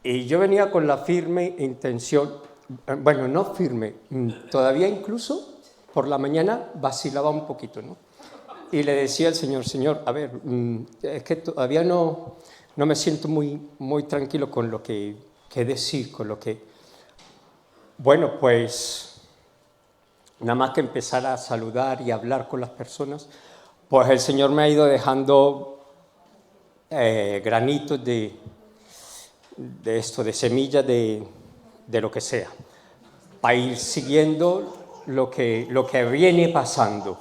Y yo venía con la firme intención, bueno, no firme, todavía incluso por la mañana vacilaba un poquito, ¿no? Y le decía al Señor, Señor, a ver, es que todavía no me siento muy tranquilo con lo que decir, con lo que... Bueno, pues nada más que empezar a saludar y hablar con las personas, pues el Señor me ha ido dejando granitos de esto, de semillas de lo que sea, para ir siguiendo lo que viene pasando.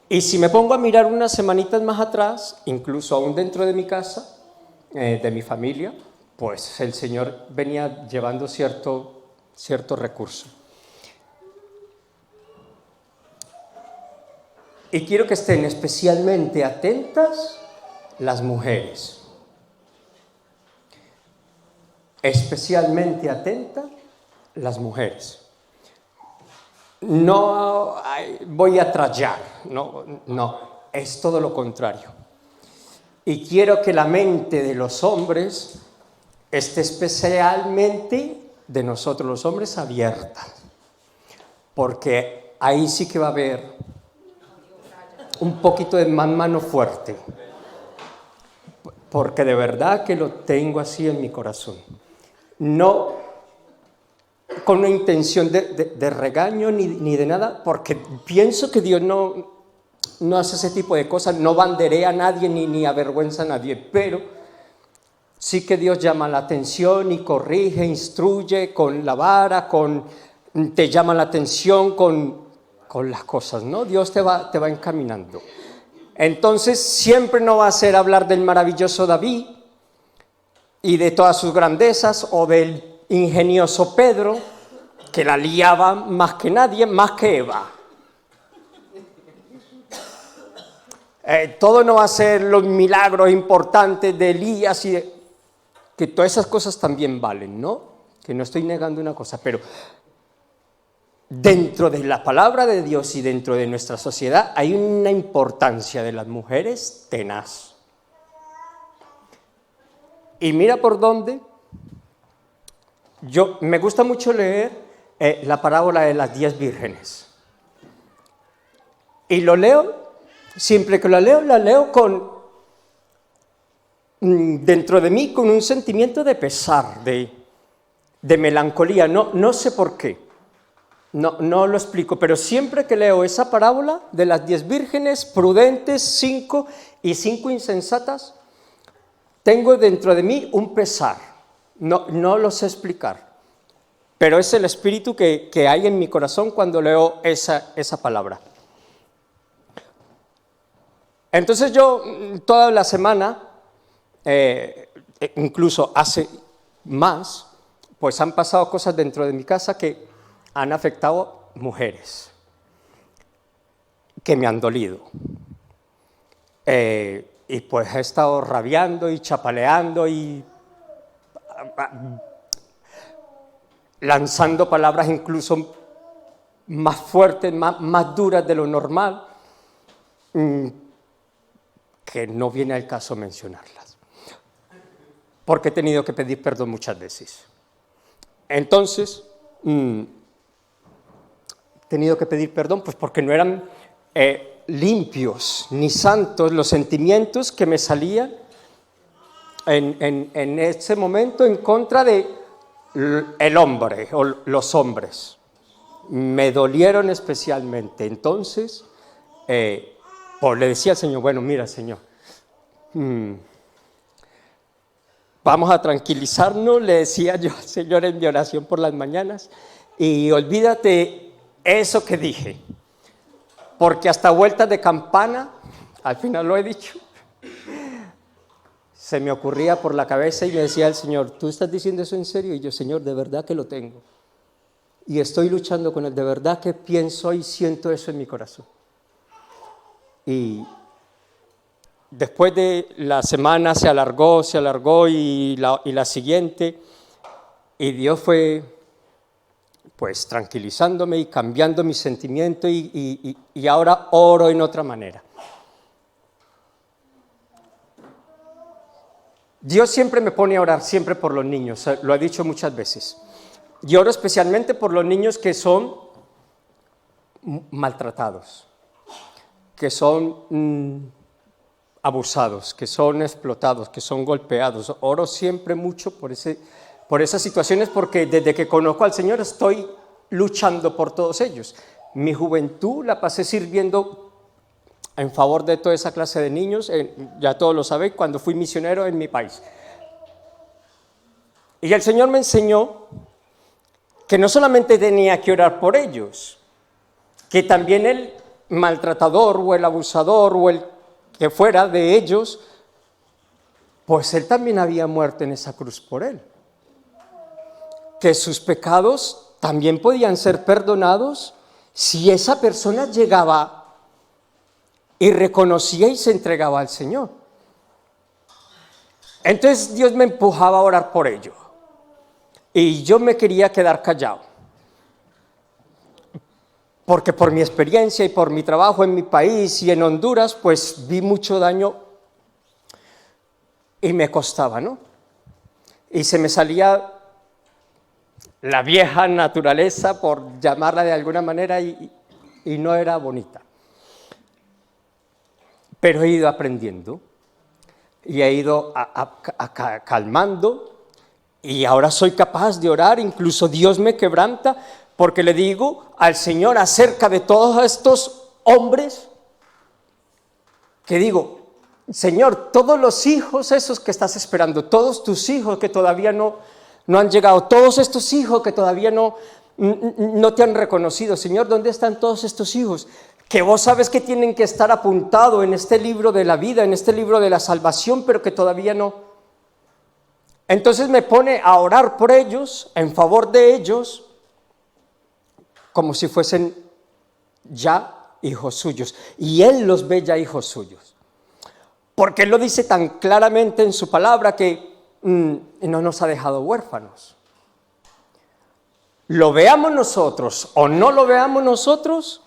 Y si me pongo a mirar unas semanitas más atrás, incluso aún dentro de mi casa, de mi familia, pues el Señor venía llevando cierto recurso. Y quiero que estén especialmente atentas las mujeres. Especialmente atentas las mujeres. No voy a trallar, no, es todo lo contrario. Y quiero que la mente de los hombres esté especialmente de nosotros los hombres abierta, porque ahí sí que va a haber un poquito de más mano fuerte, porque de verdad que lo tengo así en mi corazón. No con una intención de regaño ni de nada, porque pienso que Dios no hace ese tipo de cosas, no banderea a nadie ni avergüenza a nadie, pero sí que Dios llama la atención y corrige, instruye con la vara, te llama la atención con las cosas, ¿no? Dios te va encaminando. Entonces siempre no va a ser hablar del maravilloso David y de todas sus grandezas, o del ingenioso Pedro, que la liaba más que nadie, más que Eva. Todo no va a ser los milagros importantes de Elías que todas esas cosas también valen, ¿no? Que no estoy negando una cosa, pero dentro de la palabra de Dios y dentro de nuestra sociedad hay una importancia de las mujeres tenaz. Y mira por dónde. Me gusta mucho leer la parábola de las 10 vírgenes. Y lo leo, siempre que la leo dentro de mí con un sentimiento de pesar, de melancolía. No sé por qué, no lo explico, pero siempre que leo esa parábola de las 10 vírgenes, prudentes, 5 y 5 insensatas, tengo dentro de mí un pesar. No lo sé explicar, pero es el espíritu que hay en mi corazón cuando leo esa palabra. Entonces yo toda la semana, incluso hace más, pues han pasado cosas dentro de mi casa que han afectado mujeres, que me han dolido. Y pues he estado rabiando y chapaleando y lanzando palabras incluso más fuertes, más duras de lo normal, que no viene al caso mencionarlas, porque he tenido que pedir perdón muchas veces. Entonces, he tenido que pedir perdón pues porque no eran limpios ni santos los sentimientos que me salían en ese momento en contra de el hombre o los hombres. Me dolieron especialmente. Entonces, pues le decía al Señor, bueno, mira, Señor, vamos a tranquilizarnos, le decía yo al Señor en mi oración por las mañanas, y olvídate eso que dije, porque hasta vueltas de campana, al final lo he dicho, se me ocurría por la cabeza y me decía el Señor, ¿tú estás diciendo eso en serio? Y yo, Señor, de verdad que lo tengo. Y estoy luchando con él, de verdad que pienso y siento eso en mi corazón. Y después de la semana se alargó y la siguiente, y Dios fue pues tranquilizándome y cambiando mi sentimiento y ahora oro en otra manera. Dios siempre me pone a orar, siempre por los niños, lo he dicho muchas veces. Yo oro especialmente por los niños que son maltratados, que son abusados, que son explotados, que son golpeados. Oro siempre mucho por esas situaciones, porque desde que conozco al Señor estoy luchando por todos ellos. Mi juventud la pasé sirviendo en favor de toda esa clase de niños, ya todos lo saben, cuando fui misionero en mi país. Y el Señor me enseñó que no solamente tenía que orar por ellos, que también el maltratador o el abusador o el que fuera de ellos, pues él también había muerto en esa cruz por él. Que sus pecados también podían ser perdonados si esa persona llegaba y reconocía y se entregaba al Señor. Entonces Dios me empujaba a orar por ello. Y yo me quería quedar callado. Porque por mi experiencia y por mi trabajo en mi país y en Honduras, pues vi mucho daño y me costaba, ¿no? Y se me salía la vieja naturaleza, por llamarla de alguna manera, y no era bonita. Pero he ido aprendiendo y he ido calmando, y ahora soy capaz de orar. Incluso Dios me quebranta, porque le digo al Señor acerca de todos estos hombres, que digo: Señor, todos los hijos esos que estás esperando, todos tus hijos que todavía no han llegado, todos estos hijos que todavía no te han reconocido, Señor, ¿dónde están todos estos hijos? Que vos sabes que tienen que estar apuntados en este libro de la vida, en este libro de la salvación, pero que todavía no. Entonces me pone a orar por ellos, en favor de ellos, como si fuesen ya hijos suyos. Y Él los ve ya hijos suyos. Porque Él lo dice tan claramente en su palabra, que no nos ha dejado huérfanos. Lo veamos nosotros o no lo veamos nosotros,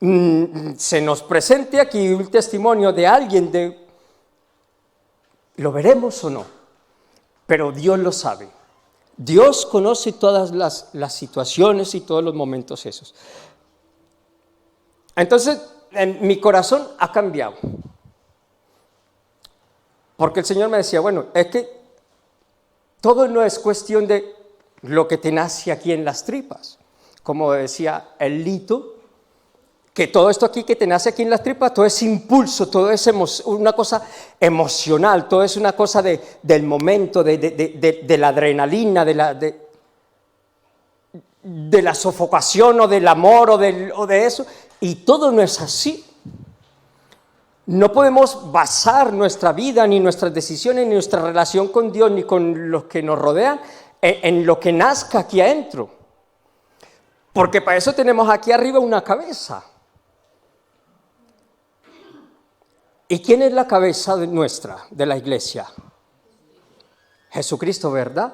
se nos presente aquí un testimonio de alguien, lo veremos o no, pero Dios lo sabe. Dios conoce todas las situaciones y todos los momentos esos. Entonces, mi corazón ha cambiado, porque el Señor me decía: bueno, es que todo no es cuestión de lo que te nace aquí en las tripas, como decía el Lito, que todo esto aquí que te nace aquí en las tripas, todo es impulso, todo es una cosa emocional, todo es una cosa del momento, de la adrenalina, de la sofocación o del amor o de eso, y todo no es así. No podemos basar nuestra vida, ni nuestras decisiones, ni nuestra relación con Dios, ni con los que nos rodean, en lo que nazca aquí adentro. Porque para eso tenemos aquí arriba una cabeza. ¿Y quién es la cabeza nuestra, de la iglesia? Jesucristo, ¿verdad?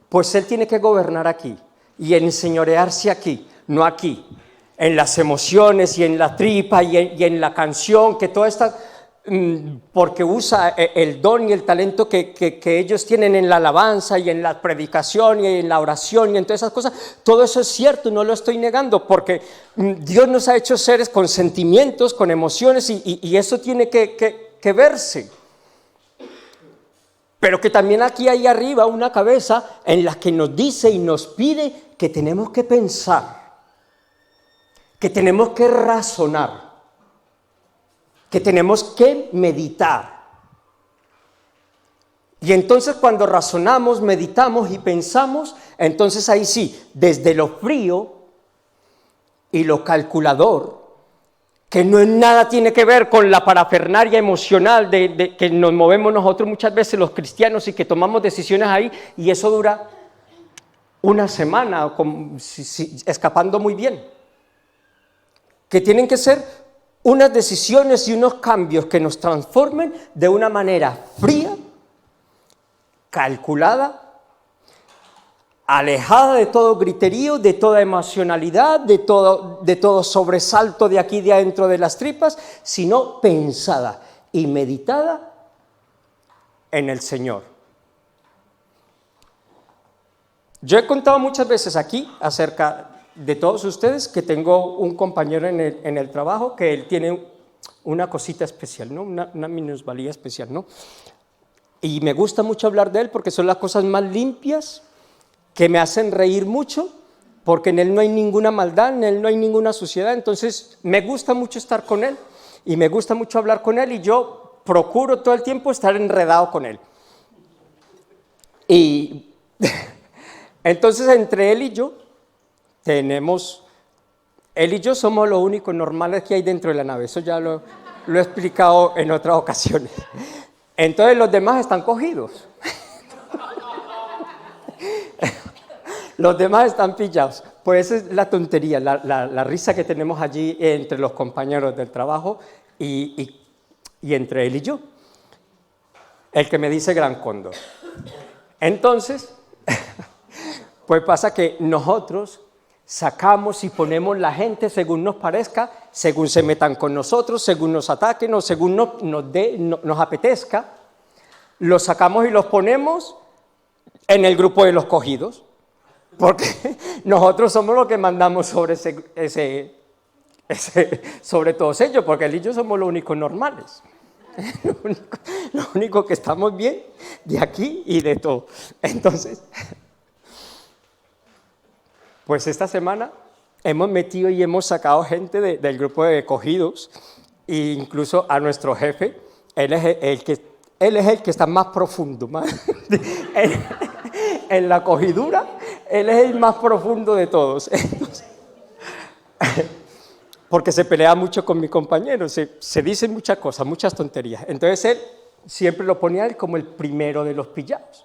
Pues Él tiene que gobernar aquí y enseñorearse aquí, no aquí, en las emociones y en la tripa y en la canción, que toda esta, porque usa el don y el talento que ellos tienen en la alabanza y en la predicación y en la oración y en todas esas cosas. Todo eso es cierto, no lo estoy negando, porque Dios nos ha hecho seres con sentimientos, con emociones, y eso tiene que verse. Pero que también aquí hay arriba una cabeza en la que nos dice y nos pide que tenemos que pensar, que tenemos que razonar, que tenemos que meditar. Y entonces cuando razonamos, meditamos y pensamos, entonces ahí sí, desde lo frío y lo calculador, que no en nada tiene que ver con la parafernalia emocional de que nos movemos nosotros muchas veces los cristianos, y que tomamos decisiones ahí, y eso dura una semana escapando muy bien. Que tienen que ser unas decisiones y unos cambios que nos transformen de una manera fría, calculada, alejada de todo griterío, de toda emocionalidad, de todo sobresalto de aquí de adentro de las tripas, sino pensada y meditada en el Señor. Yo he contado muchas veces aquí acerca de todos ustedes que tengo un compañero en el trabajo que él tiene una cosita especial, ¿no? Una minusvalía especial, ¿no? Y me gusta mucho hablar de él porque son las cosas más limpias que me hacen reír mucho, porque en él no hay ninguna maldad, en él no hay ninguna suciedad. Entonces me gusta mucho estar con él y me gusta mucho hablar con él y yo procuro todo el tiempo estar enredado con él. Y entonces entre él y yo él y yo somos los únicos normales que hay dentro de la nave. Eso ya lo he explicado en otras ocasiones. Entonces los demás están cogidos. Los demás están pillados. Pues esa es la tontería, la risa que tenemos allí entre los compañeros del trabajo y entre él y yo. El que me dice Gran Cóndor. Entonces, pues pasa que nosotros sacamos y ponemos la gente según nos parezca, según se metan con nosotros, según nos ataquen o según nos apetezca, los sacamos y los ponemos en el grupo de los cogidos, porque nosotros somos los que mandamos sobre sobre todos ellos, porque él y yo somos los únicos normales. Lo único que estamos bien de aquí y de todo. Entonces, pues esta semana hemos metido y hemos sacado gente del grupo de cogidos, e incluso a nuestro jefe. Él es el que está más profundo, en la cogidura. Él es el más profundo de todos. Entonces, porque se pelea mucho con mi compañero, se dicen muchas cosas, muchas tonterías. Entonces él siempre lo ponía él como el primero de los pillados.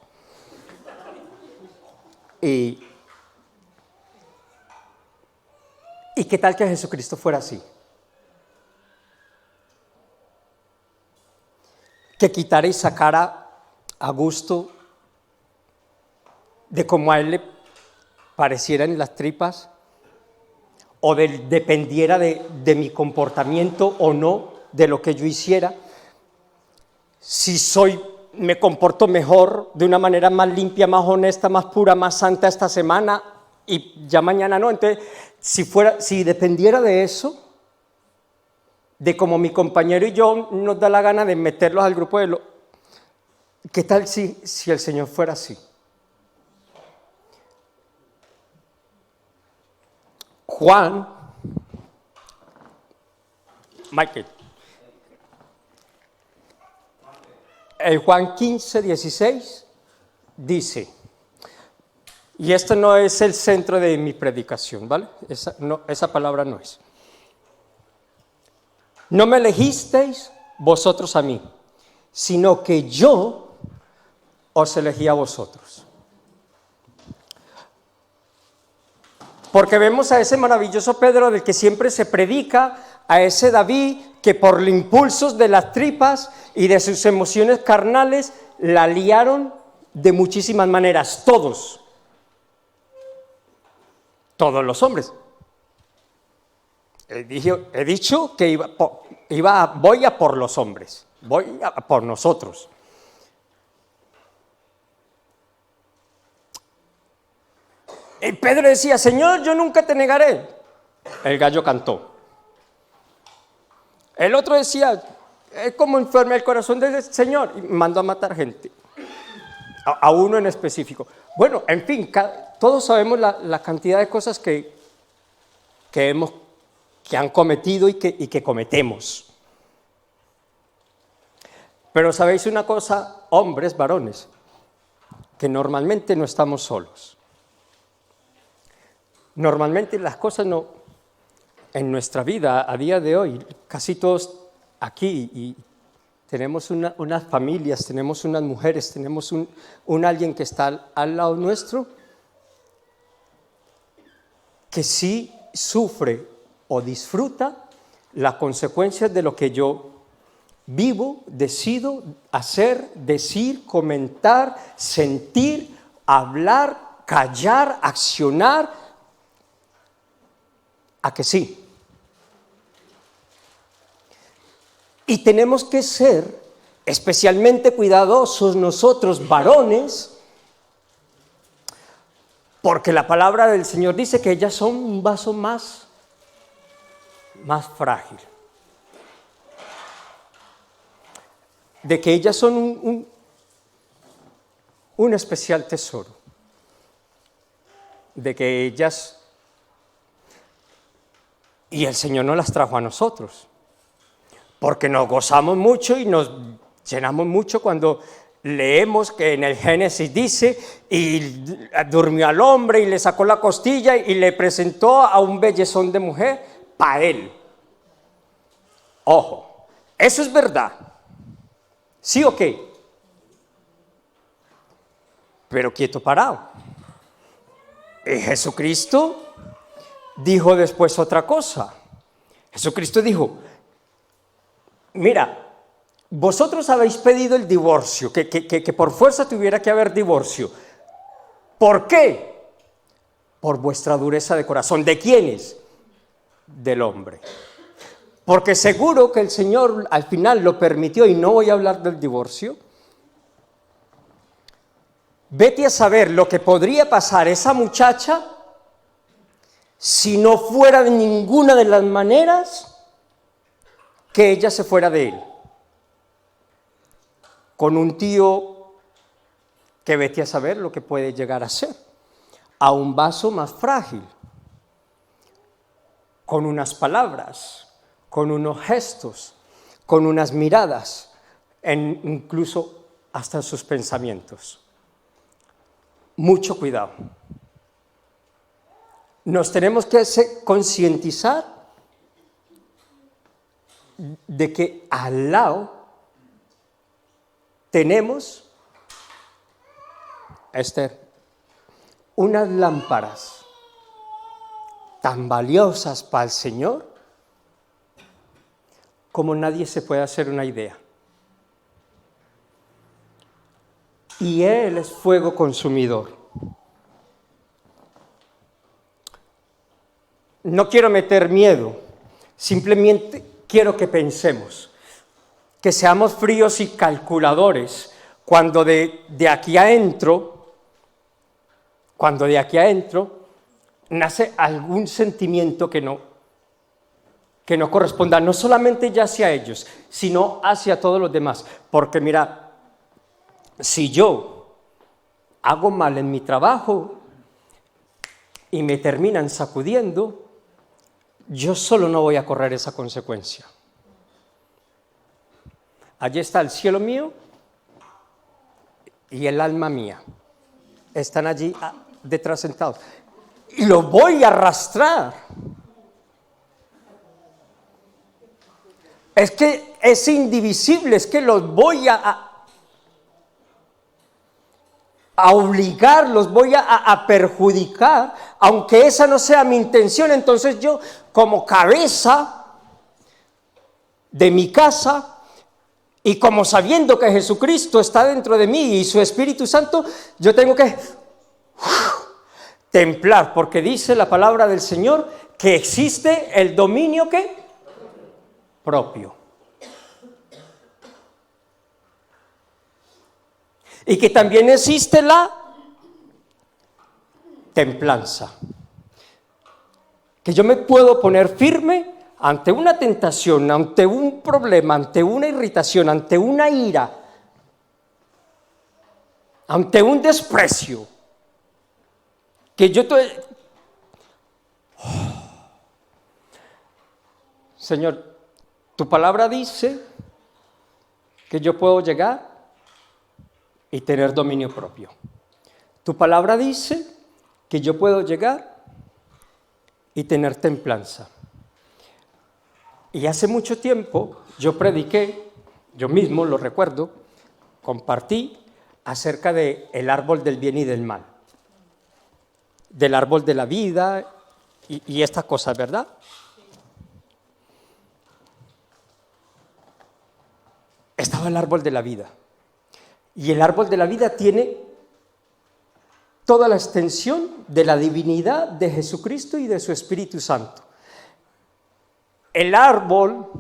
¿Y qué tal que Jesucristo fuera así? Que quitara y sacara a gusto de cómo a él le parecieran las tripas, o dependiera de mi comportamiento o no, de lo que yo hiciera. Si me comporto mejor, de una manera más limpia, más honesta, más pura, más santa esta semana, y ya mañana no. Entonces, si dependiera de eso, de como mi compañero y yo nos da la gana de meterlos al grupo ¿qué tal si el Señor fuera así? Juan 15, 16 dice, y esto no es el centro de mi predicación, ¿vale? Esa palabra no es. No me elegisteis vosotros a mí, sino que yo os elegí a vosotros. Porque vemos a ese maravilloso Pedro del que siempre se predica, a ese David que por los impulsos de las tripas y de sus emociones carnales la liaron de muchísimas maneras, todos los hombres. He dicho que voy a por los hombres, voy a por nosotros. Y Pedro decía, Señor, yo nunca te negaré. El gallo cantó. El otro decía, es como enferma el corazón del Señor, y mandó a matar gente. A uno en específico. Bueno, en fin, todos sabemos la cantidad de cosas que han cometido y que cometemos. Pero ¿sabéis una cosa, hombres, varones? Que normalmente no estamos solos. Normalmente las cosas en nuestra vida a día de hoy, casi todos aquí, y tenemos unas familias, tenemos unas mujeres, tenemos un alguien que está al lado nuestro, que sí sufre o disfruta las consecuencias de lo que yo vivo, decido hacer, decir, comentar, sentir, hablar, callar, accionar. ¿A que sí? Y tenemos que ser especialmente cuidadosos nosotros, varones, Porque la palabra del Señor dice que ellas son un vaso más frágil. De que ellas son un especial tesoro. De que ellas, y el Señor nos las trajo a nosotros, porque nos gozamos mucho y nos llenamos mucho cuando leemos que en el Génesis dice, y durmió al hombre y le sacó la costilla y le presentó a un bellezón de mujer para él. Ojo, eso es verdad. ¿Sí o qué? Pero quieto parado. Y Jesucristo dijo después otra cosa. Jesucristo dijo, mira, vosotros habéis pedido el divorcio, que por fuerza tuviera que haber divorcio. ¿Por qué? Por vuestra dureza de corazón. ¿De quiénes? Del hombre. Porque seguro que el Señor al final lo permitió, y no voy a hablar del divorcio. Vete a saber lo que podría pasar esa muchacha si no fuera de ninguna de las maneras que ella se fuera de él. Con un tío que vete a saber lo que puede llegar a ser, a un vaso más frágil, con unas palabras, con unos gestos, con unas miradas, incluso hasta sus pensamientos. Mucho cuidado. Nos tenemos que concientizar de que al lado tenemos, Esther, unas lámparas tan valiosas para el Señor como nadie se puede hacer una idea. Y Él es fuego consumidor. No quiero meter miedo, simplemente quiero que pensemos, que seamos fríos y calculadores cuando de aquí adentro nace algún sentimiento que no corresponda, no solamente ya hacia ellos, sino hacia todos los demás. Porque mira, si yo hago mal en mi trabajo y me terminan sacudiendo, yo solo no voy a correr esa consecuencia. Allí está el cielo mío y el alma mía. Están allí detrás sentados. Y los voy a arrastrar. Es que es indivisible, es que los voy a obligar, los voy a perjudicar, aunque esa no sea mi intención. Entonces yo, como cabeza de mi casa, y como sabiendo que Jesucristo está dentro de mí y su Espíritu Santo, yo tengo que templar, porque dice la palabra del Señor que existe el dominio ¿qué? Propio. Y que también existe la templanza. Que yo me puedo poner firme ante una tentación, ante un problema, ante una irritación, ante una ira, ante un desprecio. Que yo Señor, tu palabra dice que yo puedo llegar y tener dominio propio. Tu palabra dice que yo puedo llegar y tener templanza. Y hace mucho tiempo yo prediqué, yo mismo lo recuerdo, compartí acerca del árbol del bien y del mal, del árbol de la vida y estas cosas, ¿verdad? Estaba el árbol de la vida. Y el árbol de la vida tiene toda la extensión de la divinidad de Jesucristo y de su Espíritu Santo. El árbol,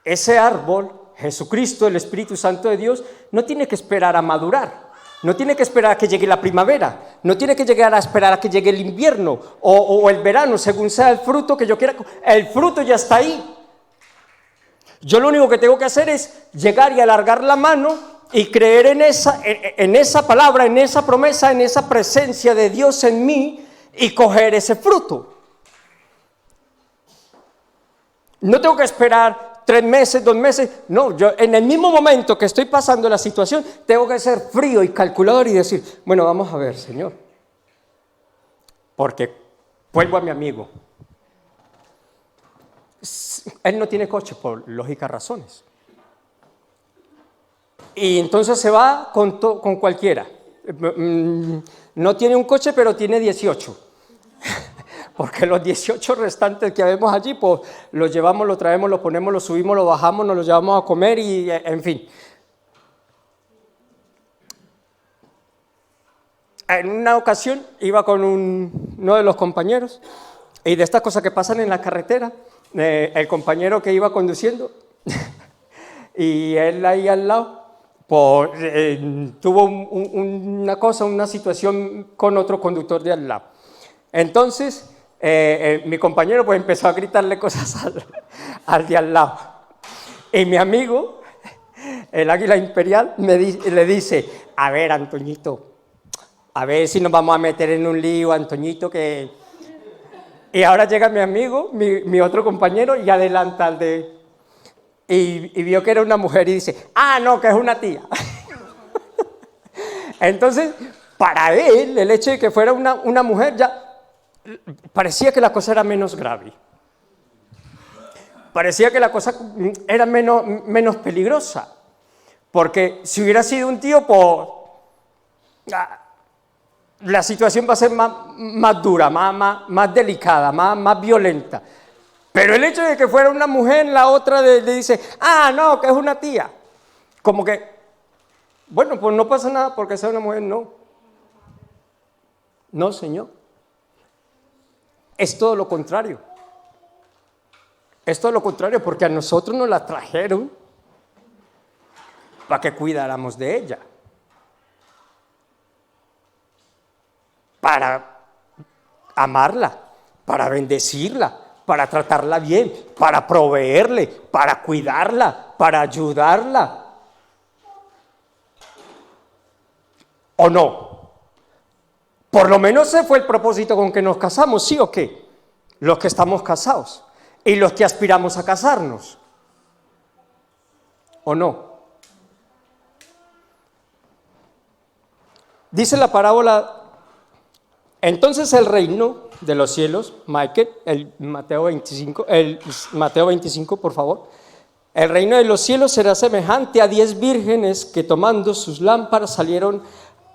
ese árbol, Jesucristo, el Espíritu Santo de Dios, no tiene que esperar a madurar. No tiene que esperar a que llegue la primavera, no tiene que llegar a esperar a que llegue el invierno o el verano, según sea el fruto que yo quiera. El fruto ya está ahí. Yo lo único que tengo que hacer es llegar y alargar la mano y creer en esa palabra, en esa promesa, en esa presencia de Dios en mí y coger ese fruto. No tengo que esperar 3 meses, 2 meses, no, yo en el mismo momento que estoy pasando la situación, tengo que ser frío y calculador y decir, bueno, vamos a ver, Señor, porque vuelvo a mi amigo. Él no tiene coche por lógicas razones. Y entonces se va con cualquiera. No tiene un coche, pero tiene 18. Porque los 18 restantes que vemos allí, pues los llevamos, los traemos, los ponemos, los subimos, los bajamos, nos los llevamos a comer y en fin. En una ocasión iba con uno de los compañeros y de estas cosas que pasan en la carretera, el compañero que iba conduciendo y él ahí al lado, pues, tuvo una situación con otro conductor de al lado. Entonces, mi compañero pues empezó a gritarle cosas al de al lado. Y mi amigo, el águila imperial, le dice, a ver, Antoñito, a ver si nos vamos a meter en un lío, Antoñito, que... Y ahora llega mi amigo, mi otro compañero, y adelanta al de... Y vio que era una mujer y dice, ah, no, que es una tía. Entonces, para él, el hecho de que fuera una mujer ya... parecía que la cosa era menos grave, parecía que la cosa era menos peligrosa, porque si hubiera sido un tío, pues la situación va a ser más dura, más delicada, más violenta. Pero el hecho de que fuera una mujer, la otra le dice, ah, no, que es una tía, como que, bueno, pues no pasa nada porque sea una mujer, no, señor. Es todo lo contrario. Es todo lo contrario, porque a nosotros nos la trajeron para que cuidáramos de ella. Para amarla, para bendecirla, para tratarla bien, para proveerle, para cuidarla, para ayudarla. ¿O no? Por lo menos ese fue el propósito con que nos casamos, ¿sí o qué? Los que estamos casados y los que aspiramos a casarnos. ¿O no? Dice la parábola, entonces el reino de los cielos, Michael, el Mateo 25, por favor. El reino de los cielos será semejante a 10 vírgenes que tomando sus lámparas salieron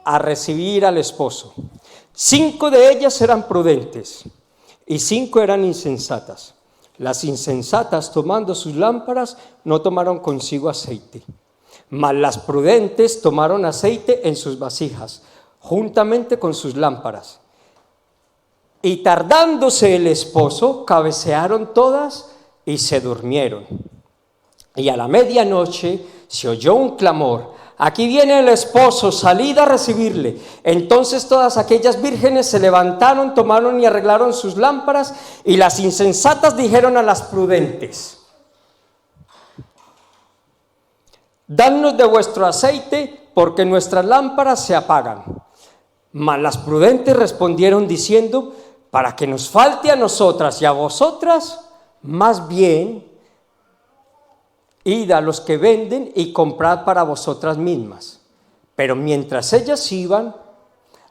a recibir al esposo. 5 de ellas eran prudentes y 5 eran insensatas. Las insensatas, tomando sus lámparas, no tomaron consigo aceite, mas las prudentes tomaron aceite en sus vasijas, juntamente con sus lámparas. Y tardándose el esposo, cabecearon todas y se durmieron. Y a la medianoche se oyó un clamor: aquí viene el esposo, salid a recibirle. Entonces todas aquellas vírgenes se levantaron, tomaron y arreglaron sus lámparas, y las insensatas dijeron a las prudentes: dadnos de vuestro aceite, porque nuestras lámparas se apagan. Mas las prudentes respondieron diciendo: para que nos falte a nosotras y a vosotras, más bien id a los que venden y comprad para vosotras mismas. Pero mientras ellas iban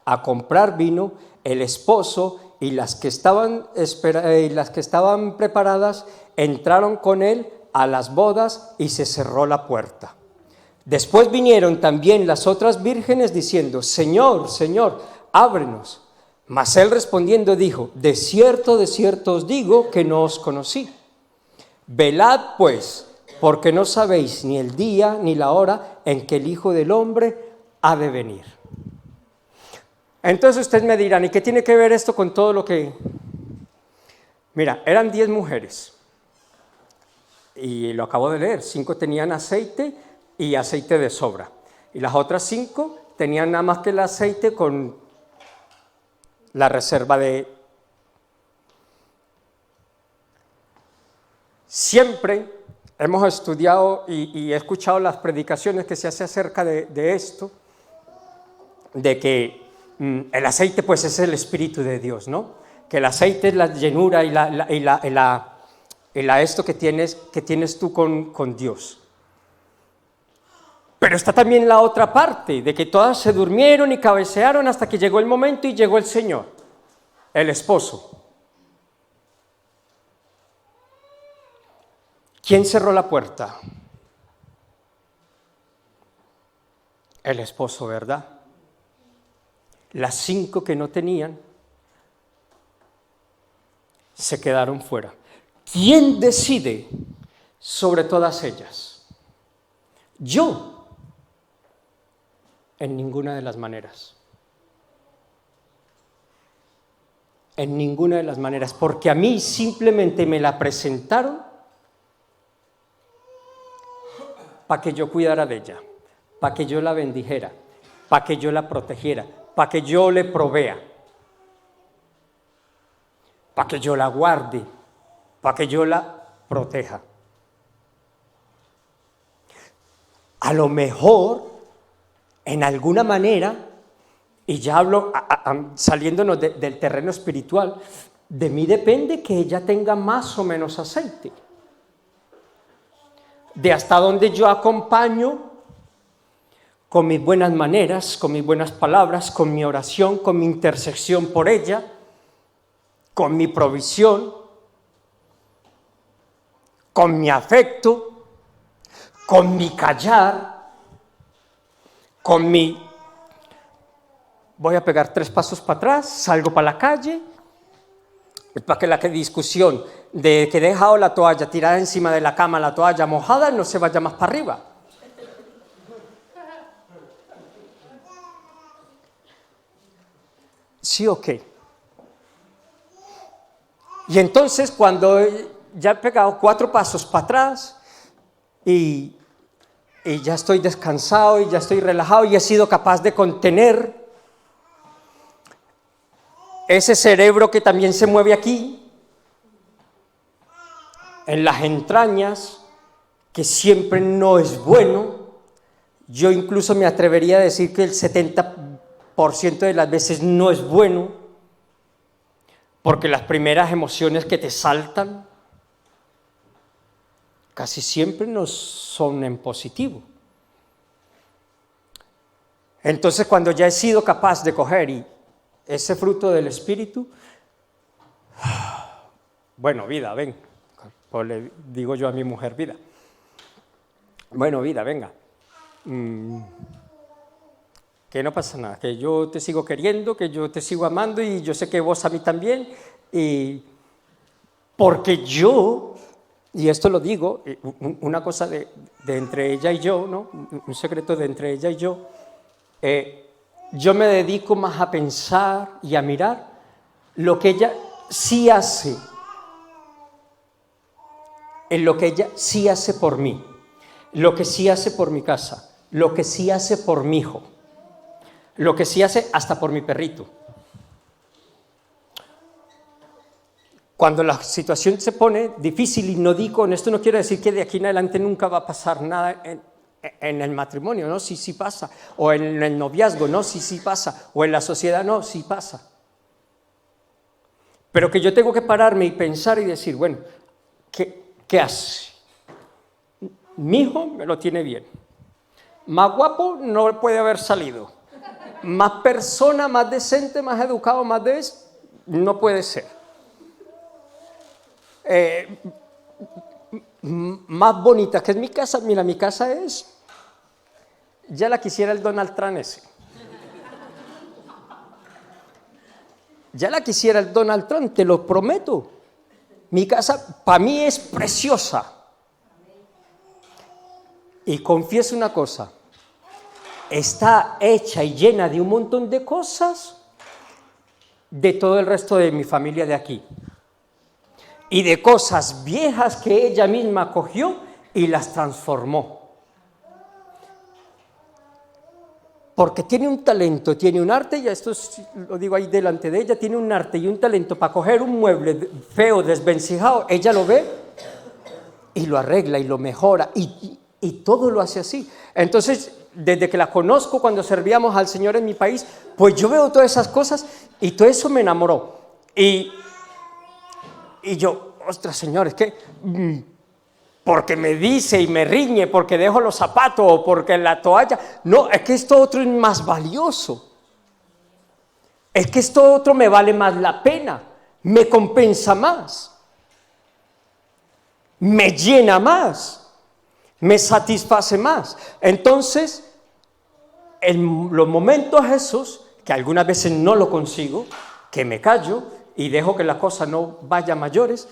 a comprar vino, el esposo y las que estaban preparadas entraron con él a las bodas y se cerró la puerta. Después vinieron también las otras vírgenes diciendo: Señor, Señor, ábrenos. Mas él respondiendo dijo: de cierto os digo que no os conocí. Velad pues, porque no sabéis ni el día ni la hora en que el Hijo del Hombre ha de venir. Entonces ustedes me dirán: ¿y qué tiene que ver esto con todo lo que...? Mira, eran 10 mujeres, y lo acabo de leer. 5 tenían aceite y aceite de sobra, y las otras 5 tenían nada más que el aceite con la reserva de... Siempre hemos estudiado y he escuchado las predicaciones que se hace acerca de esto, de que el aceite pues es el Espíritu de Dios, ¿no? Que el aceite es la llenura y esto que tienes tú con Dios. Pero está también la otra parte, de que todas se durmieron y cabecearon hasta que llegó el momento y llegó el Señor, el esposo. ¿Quién cerró la puerta? El esposo, ¿verdad? Las 5 que no tenían se quedaron fuera. ¿Quién decide sobre todas ellas? Yo. En ninguna de las maneras. En ninguna de las maneras, porque a mí simplemente me la presentaron para que yo cuidara de ella, para que yo la bendijera, para que yo la protegiera, para que yo le provea, para que yo la guarde, para que yo la proteja. A lo mejor, en alguna manera, y ya hablo saliéndonos del terreno espiritual, de mí depende que ella tenga más o menos aceite. De hasta donde yo acompaño con mis buenas maneras, con mis buenas palabras, con mi oración, con mi intercesión por ella, con mi provisión, con mi afecto, con mi callar, con mi... Voy a pegar 3 pasos para atrás, salgo para la calle, para que la discusión de que he dejado la toalla tirada encima de la cama, la toalla mojada, no se vaya más para arriba. ¿Sí o qué? Y entonces cuando ya he pegado 4 pasos para atrás y ya estoy descansado y ya estoy relajado y he sido capaz de contener ese cerebro que también se mueve aquí, en las entrañas, que siempre no es bueno. Yo incluso me atrevería a decir que el 70% de las veces no es bueno, porque las primeras emociones que te saltan casi siempre no son en positivo. Entonces, cuando ya he sido capaz de coger ese fruto del Espíritu, bueno, vida, ven, pues le digo yo a mi mujer, vida, bueno, vida, venga, que no pasa nada, que yo te sigo queriendo, que yo te sigo amando y yo sé que vos a mí también, y porque yo, y esto lo digo, una cosa de entre ella y yo, ¿no? Un secreto de entre ella y yo me dedico más a pensar y a mirar lo que ella sí hace, en lo que ella sí hace por mí, lo que sí hace por mi casa, lo que sí hace por mi hijo, lo que sí hace hasta por mi perrito. Cuando la situación se pone difícil, y no digo, esto no quiero decir que de aquí en adelante nunca va a pasar nada en el matrimonio, ¿no? Sí, sí pasa. O en el noviazgo, ¿no? Sí, sí pasa. O en la sociedad, no, sí pasa. Pero que yo tengo que pararme y pensar y decir, bueno, ¿qué hace? Mi hijo me lo tiene bien. Más guapo no puede haber salido. Más persona, más decente, más educado, más de eso, no puede ser. Más bonita que es mi casa. Mira, mi casa es... Ya la quisiera el Donald Trump ese. Ya la quisiera el Donald Trump, te lo prometo. Mi casa para mí es preciosa. Y confieso una cosa, está hecha y llena de un montón de cosas de todo el resto de mi familia de aquí. Y de cosas viejas que ella misma cogió y las transformó. porque tiene un talento, tiene un arte, y esto lo digo ahí delante de ella, tiene un arte y un talento para coger un mueble feo, desvencijado, ella lo ve y lo arregla y lo mejora, y todo lo hace así. Entonces, desde que la conozco, cuando servíamos al Señor en mi país, pues yo veo todas esas cosas y todo eso me enamoró. Y yo, ostras, Señor, es que porque me dice y me riñe, porque dejo los zapatos o porque la toalla. No, es que esto otro es más valioso. Es que esto otro me vale más la pena, me compensa más, me llena más, me satisface más. Entonces, en los momentos esos, que algunas veces no lo consigo, que me callo y dejo que la cosa no vaya a mayores,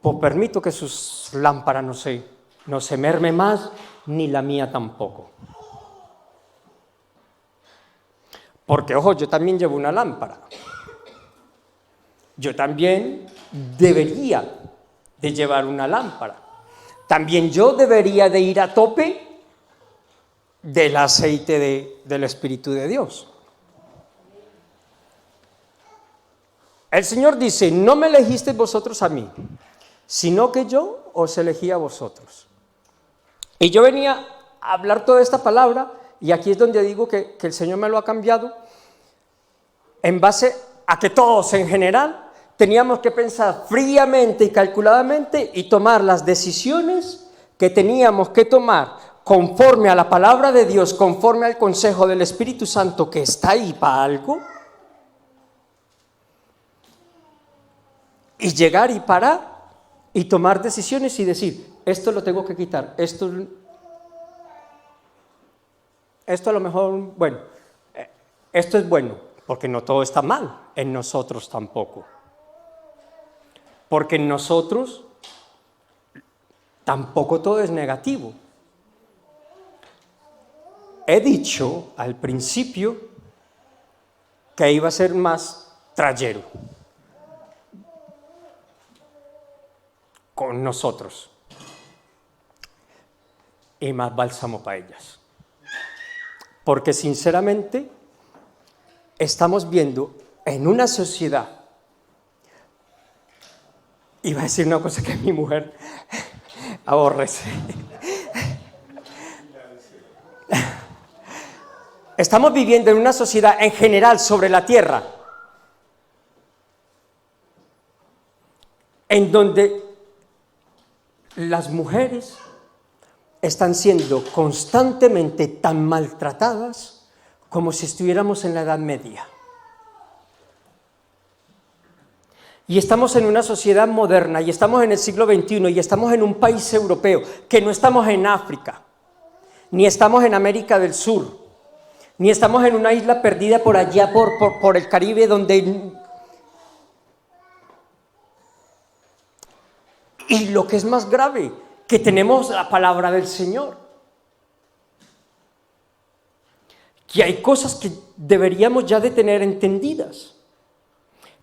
pues permito que sus lámparas no se merme más, ni la mía tampoco. Porque, ojo, yo también llevo una lámpara. Yo también debería de llevar una lámpara. También yo debería de ir a tope del aceite del Espíritu de Dios. El Señor dice, no me elegisteis vosotros a mí, sino que yo os elegí a vosotros. Y yo venía a hablar toda esta palabra, y aquí es donde digo que el Señor me lo ha cambiado, en base a que todos en general teníamos que pensar fríamente y calculadamente y tomar las decisiones que teníamos que tomar conforme a la palabra de Dios, conforme al consejo del Espíritu Santo que está ahí para algo, y llegar y parar y tomar decisiones y decir, esto lo tengo que quitar, esto a lo mejor, bueno, esto es bueno, porque no todo está mal, en nosotros tampoco. Porque en nosotros tampoco todo es negativo. He dicho al principio que iba a ser más trayero con nosotros y más bálsamo para ellas. Porque sinceramente estamos viendo en una sociedad, iba a decir una cosa que mi mujer aborrece. Estamos viviendo en una sociedad en general sobre la tierra, en donde las mujeres están siendo constantemente tan maltratadas como si estuviéramos en la Edad Media. Y estamos en una sociedad moderna, y estamos en el siglo XXI, y estamos en un país europeo, que no estamos en África, ni estamos en América del Sur, ni estamos en una isla perdida por allá, por el Caribe, donde... Y lo que es más grave, que tenemos la palabra del Señor. Que hay cosas que deberíamos ya de tener entendidas.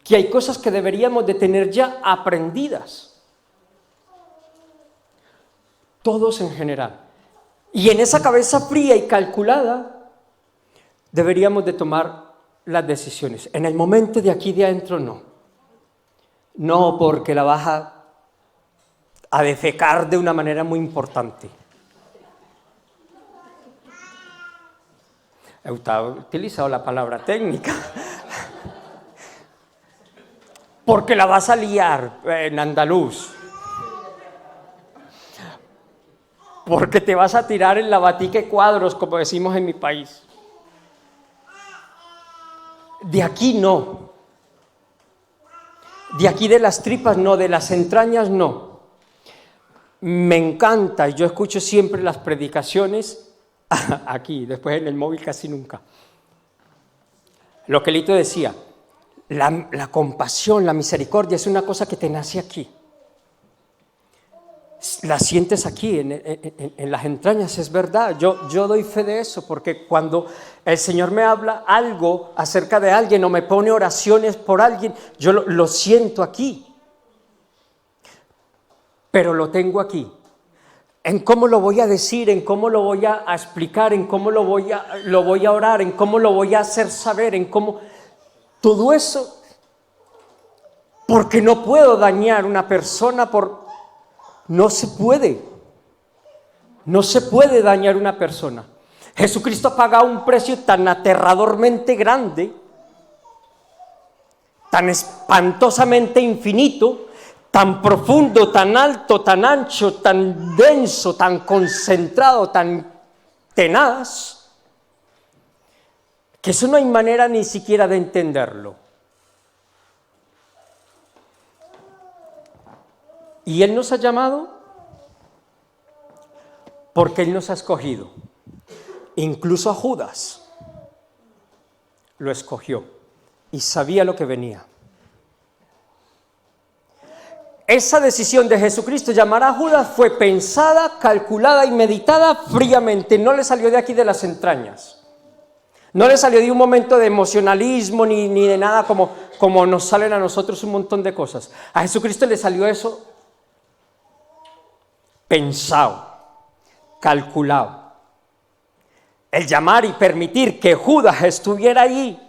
Que hay cosas que deberíamos de tener ya aprendidas. Todos en general. Y en esa cabeza fría y calculada, deberíamos de tomar las decisiones. En el momento de aquí de adentro, no. No, porque la vas a defecar de una manera muy importante. He utilizado la palabra técnica. Porque la vas a liar en andaluz. Porque te vas a tirar en la batique cuadros, como decimos en mi país. De aquí no. De aquí de las tripas no, de las entrañas no. Me encanta, y yo escucho siempre las predicaciones aquí, después en el móvil casi nunca. Lo que Lito decía, la compasión, la misericordia es una cosa que te nace aquí. La sientes aquí, en las entrañas, es verdad. Yo doy fe de eso, porque cuando el Señor me habla algo acerca de alguien o me pone oraciones por alguien, yo lo siento aquí. Pero lo tengo aquí. en cómo lo voy a decir, en cómo lo voy a explicar, en cómo lo voy a orar, en cómo lo voy a hacer saber, en cómo... Todo eso, porque no puedo dañar a una persona No se puede dañar a una persona. Jesucristo ha pagado un precio tan aterradormente grande, tan espantosamente infinito, tan profundo, tan alto, tan ancho, tan denso, tan concentrado, tan tenaz, que eso no hay manera ni siquiera de entenderlo. ¿Y Él nos ha llamado? Porque Él nos ha escogido. Incluso a Judas lo escogió y sabía lo que venía. Esa decisión de Jesucristo llamar a Judas fue pensada, calculada y meditada fríamente. No le salió de aquí de las entrañas. No le salió de un momento de emocionalismo ni de nada como nos salen a nosotros un montón de cosas. A Jesucristo le salió eso pensado, calculado. El llamar y permitir que Judas estuviera allí,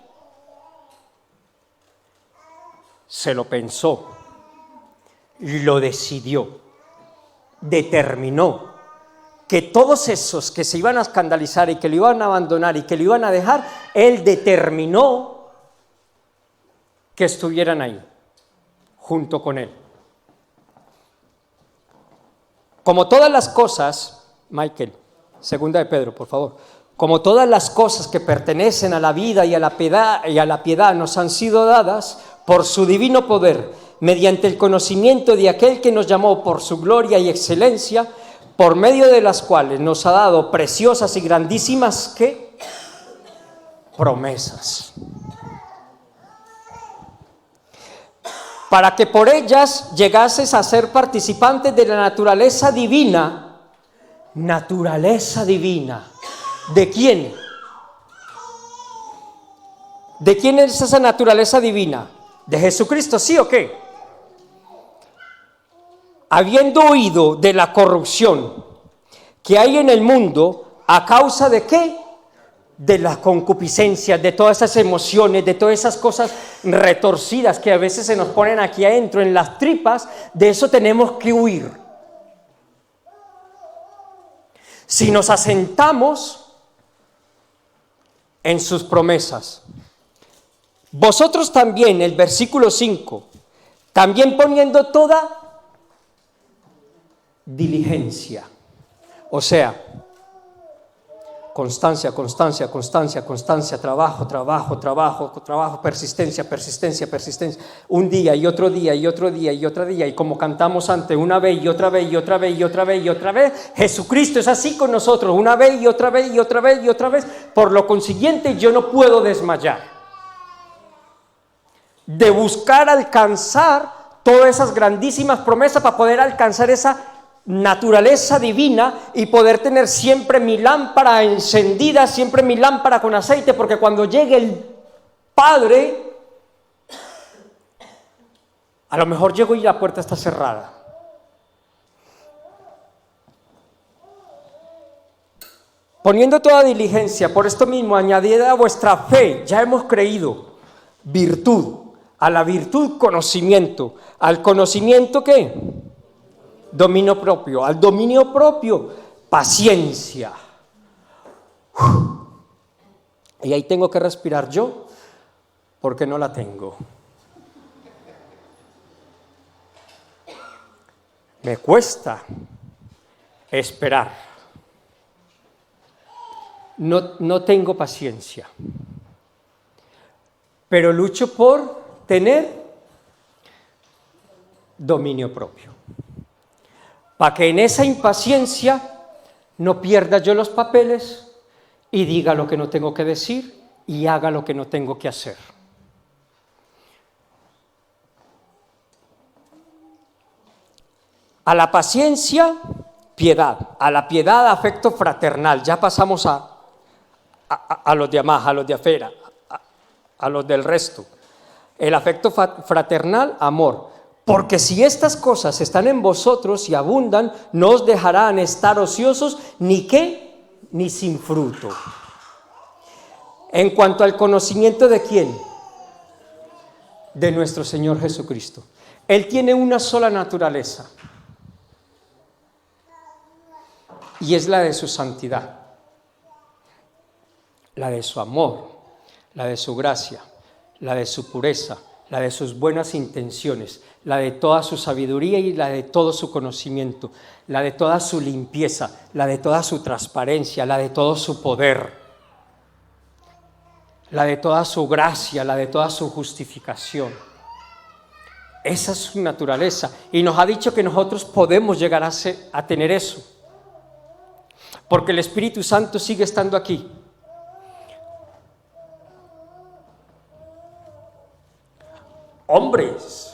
se lo pensó, lo decidió, determinó que todos esos que se iban a escandalizar y que lo iban a abandonar y que lo iban a dejar, Él determinó que estuvieran ahí, junto con Él. Como todas las cosas, Michael, segunda de Pedro, por favor. Como todas las cosas que pertenecen a la vida y a la piedad nos han sido dadas por su divino poder, mediante el conocimiento de aquel que nos llamó por su gloria y excelencia, por medio de las cuales nos ha dado preciosas y grandísimas, ¿qué? Promesas. Para que por ellas llegases a ser participantes de la naturaleza divina. Naturaleza divina. ¿De quién? ¿De quién es esa naturaleza divina? ¿De Jesucristo, sí o qué? Habiendo oído de la corrupción que hay en el mundo, ¿a causa de qué? De la concupiscencia, de todas esas emociones, de todas esas cosas retorcidas que a veces se nos ponen aquí adentro en las tripas. De eso tenemos que huir. Si nos asentamos en sus promesas. Vosotros también, el versículo 5, también poniendo toda diligencia, o sea, constancia, trabajo, persistencia, un día y otro día y otro día y otro día, y como cantamos antes, una vez y otra vez y otra vez y otra vez y otra vez, Jesucristo es así con nosotros, una vez y otra vez y otra vez y otra vez. Por lo consiguiente, yo no puedo desmayar de buscar alcanzar todas esas grandísimas promesas para poder alcanzar esa naturaleza divina y poder tener siempre mi lámpara encendida, siempre mi lámpara con aceite, porque cuando llegue el Padre, a lo mejor llego y la puerta está cerrada. Poniendo toda diligencia, por esto mismo, añadid a vuestra fe, ya hemos creído, virtud, a la virtud conocimiento, al conocimiento ¿qué? Dominio propio, al dominio propio, paciencia. Y ahí tengo que respirar yo, porque no la tengo. Me cuesta esperar. No tengo paciencia. Pero lucho por tener dominio propio. Para que en esa impaciencia no pierda yo los papeles y diga lo que no tengo que decir y haga lo que no tengo que hacer. A la paciencia, piedad. A la piedad, afecto fraternal. Ya pasamos a los de Amaj, a los de Afera, a los del resto. El afecto fraternal, amor. Porque si estas cosas están en vosotros y abundan, no os dejarán estar ociosos, ni qué, ni sin fruto. En cuanto al conocimiento de quién, de nuestro Señor Jesucristo. Él tiene una sola naturaleza, y es la de su santidad, la de su amor, la de su gracia, la de su pureza, la de sus buenas intenciones, la de toda su sabiduría y la de todo su conocimiento, la de toda su limpieza, la de toda su transparencia, la de todo su poder, la de toda su gracia, la de toda su justificación. Esa es su naturaleza, y nos ha dicho que nosotros podemos llegar a tener eso, porque el Espíritu Santo sigue estando aquí. Hombres,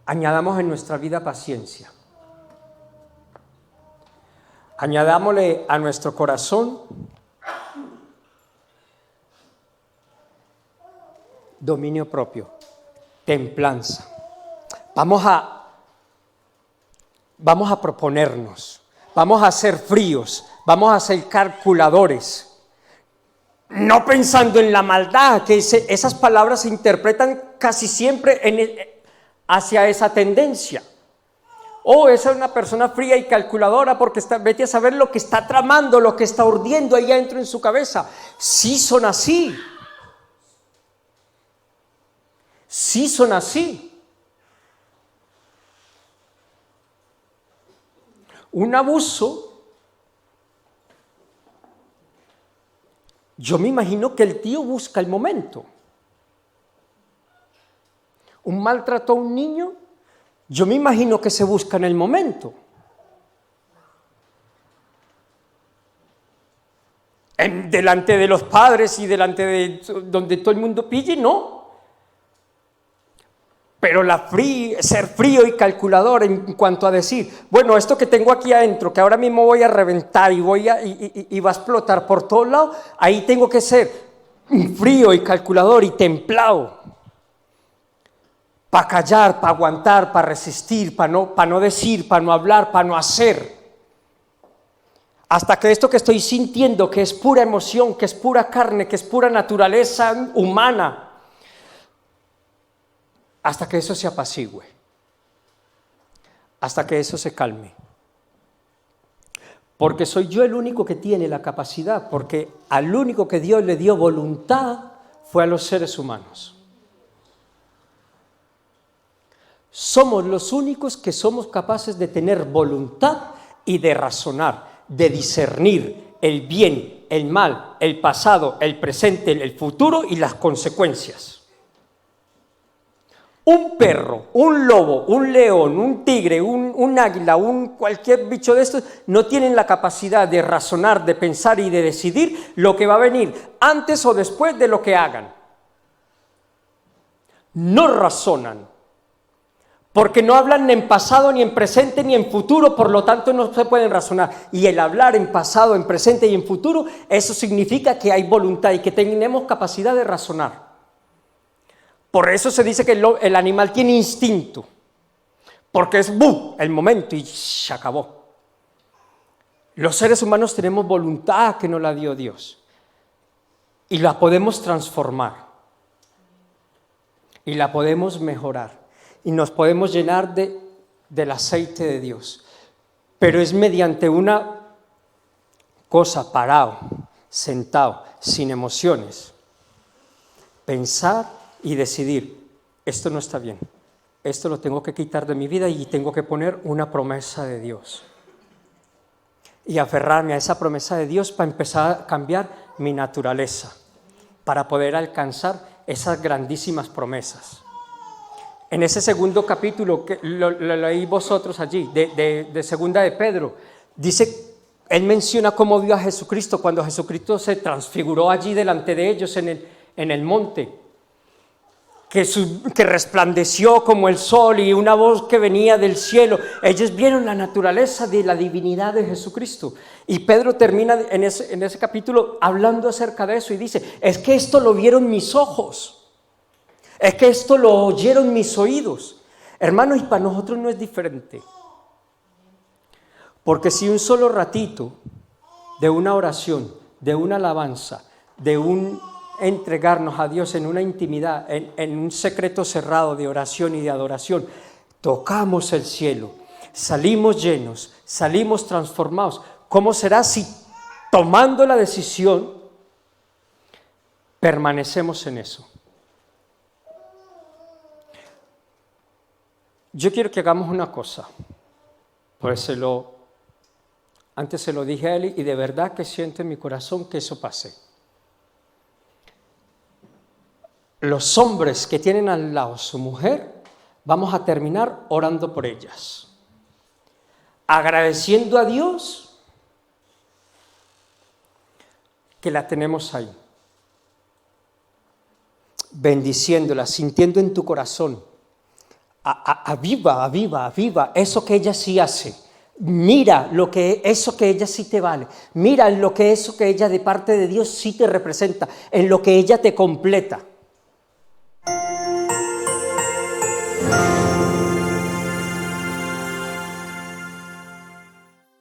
añadamos en nuestra vida paciencia, añadámosle a nuestro corazón dominio propio, templanza. Vamos a proponernos, vamos a ser fríos, vamos a ser calculadores, no pensando en la maldad, que esas palabras se interpretan casi siempre hacia esa tendencia. Esa es una persona fría y calculadora porque vete a saber lo que está tramando, lo que está urdiendo ahí adentro en su cabeza. Sí son así. Sí son así. Un abuso, yo me imagino que el tío busca el momento. Un maltrato a un niño, yo me imagino que se busca en el momento. Delante de los padres y delante de donde todo el mundo pille, no. Pero ser frío y calculador en cuanto a decir, bueno, esto que tengo aquí adentro, que ahora mismo voy a reventar y va a explotar por todos lados, ahí tengo que ser frío y calculador y templado. Para callar, para aguantar, para resistir, para no decir, para no hablar, para no hacer. Hasta que esto que estoy sintiendo, que es pura emoción, que es pura carne, que es pura naturaleza humana, hasta que eso se apacigüe, hasta que eso se calme. Porque soy yo el único que tiene la capacidad, porque al único que Dios le dio voluntad fue a los seres humanos. Somos los únicos que somos capaces de tener voluntad y de razonar, de discernir el bien, el mal, el pasado, el presente, el futuro y las consecuencias. Un perro, un lobo, un león, un tigre, un águila, cualquier bicho de estos no tienen la capacidad de razonar, de pensar y de decidir lo que va a venir antes o después de lo que hagan. No razonan, porque no hablan ni en pasado, ni en presente, ni en futuro, por lo tanto no se pueden razonar. Y el hablar en pasado, en presente y en futuro, eso significa que hay voluntad y que tenemos capacidad de razonar. Por eso se dice que el animal tiene instinto, porque es el momento y se acabó. Los seres humanos tenemos voluntad que nos la dio Dios y la podemos transformar y la podemos mejorar y nos podemos llenar del aceite de Dios, pero es mediante una cosa parado, sentado, sin emociones, pensar y decidir, esto no está bien, esto lo tengo que quitar de mi vida y tengo que poner una promesa de Dios. Y aferrarme a esa promesa de Dios para empezar a cambiar mi naturaleza, para poder alcanzar esas grandísimas promesas. En ese segundo capítulo, que lo leí vosotros allí, de segunda de Pedro, dice, él menciona cómo vio a Jesucristo cuando Jesucristo se transfiguró allí delante de ellos en el monte. Que resplandeció como el sol y una voz que venía del cielo. Ellos vieron la naturaleza de la divinidad de Jesucristo. Y Pedro termina en ese capítulo hablando acerca de eso y dice, es que esto lo vieron mis ojos. Es que esto lo oyeron mis oídos. Hermanos, y para nosotros no es diferente. Porque si un solo ratito de una oración, de una alabanza, de un entregarnos a Dios en una intimidad, en un secreto cerrado de oración y de adoración, tocamos el cielo, salimos llenos, salimos transformados, ¿cómo será si tomando la decisión permanecemos en eso? Yo quiero que hagamos una cosa, pues antes se lo dije a él y de verdad que siento en mi corazón que eso pase. Los hombres que tienen al lado su mujer, vamos a terminar orando por ellas, agradeciendo a Dios que la tenemos ahí, bendiciéndola, sintiendo en tu corazón, aviva eso que ella sí hace. Mira eso que ella sí te vale. Mira eso que ella de parte de Dios sí te representa, en lo que ella te completa.